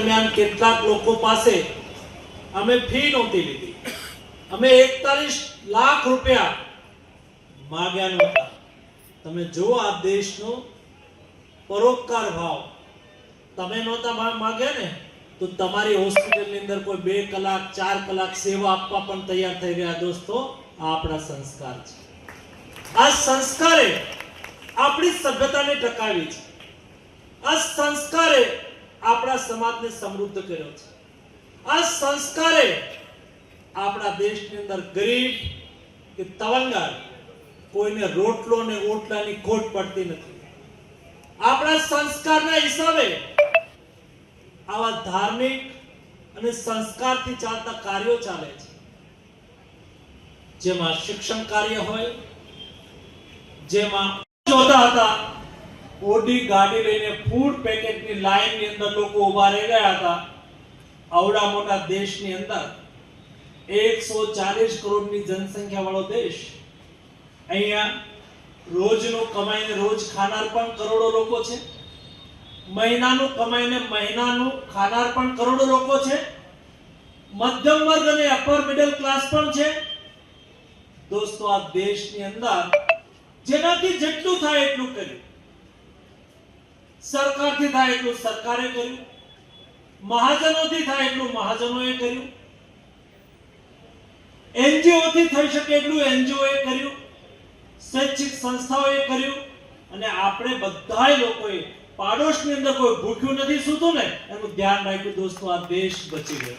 દરમિયાન કેટલાક લોકો પાસે અમે ફી નહોતી લીધી, અમે 41 લાખ રૂપિયા માગ્યા નહોતા. તમે જો આ દેશનો પરોપકાર ભાવ તમે નહોતા માગ્યા ને, તો તમારી હોસ્પિટલની અંદર કોઈ 2 કલાક 4 કલાક સેવા આપવા પણ તૈયાર થઈ ગયા. દોસ્તો, આ આપણા સંસ્કાર છે. આ સંસ્કારે આપણી સભ્યતાને ટકાવી છે. આ સંસ્કારે આપણા સમાજને સમૃદ્ધ કર્યો છે. આ સંસ્કારે આપણા દેશની અંદર ગરીબ કે તવંગાર કોઈને રોટલો ને ઓટલાની ખોટ પડતી નથી. આપણા સંસ્કારના હિસાબે આવા ધાર્મિક અને સંસ્કારથી ચાલતા કાર્યો ચાલે છે, જેમાં શિક્ષણ કાર્ય હોય, જેમાં જોતા હતા ઓડી ગાડી લઈને ફૂડ પેકેટની લાઈનની અંદર લોકો ઉભા રહી ગયા હતા. આવડા મોટા દેશની અંદર 140 કરોડની જનસંખ્યા વાળો દેશ, અહીંયા રોજનું કમાઈને રોજ ખાનાર પણ કરોડો લોકો છે, મહિનાનું કમાઈને મહિનાનું ખાનાર પણ કરોડો લોકો છે, મધ્યમ વર્ગ અને અપર મિડલ ક્લાસ પણ છે. દોસ્તો, આ દેશની અંદર જેનાથી જેટલું થાય એટલું કર્યું, સરકારથી થાય એટલું સરકારે કર્યું, મહાજનોથી થાય એટલું મહાજનોએ કર્યું, એનજીઓ થી થઈ શકે એટલું એનજીઓ એ કર્યું, શૈક્ષિક સંસ્થાઓએ કર્યું, અને આપણે બધાય લોકોએ પાડોશની અંદર કોઈ ભૂખ્યું નથી સૂતું ને એનું ધ્યાન રાખ્યું. દોસ્તો, આ દેશ બચી ગયો.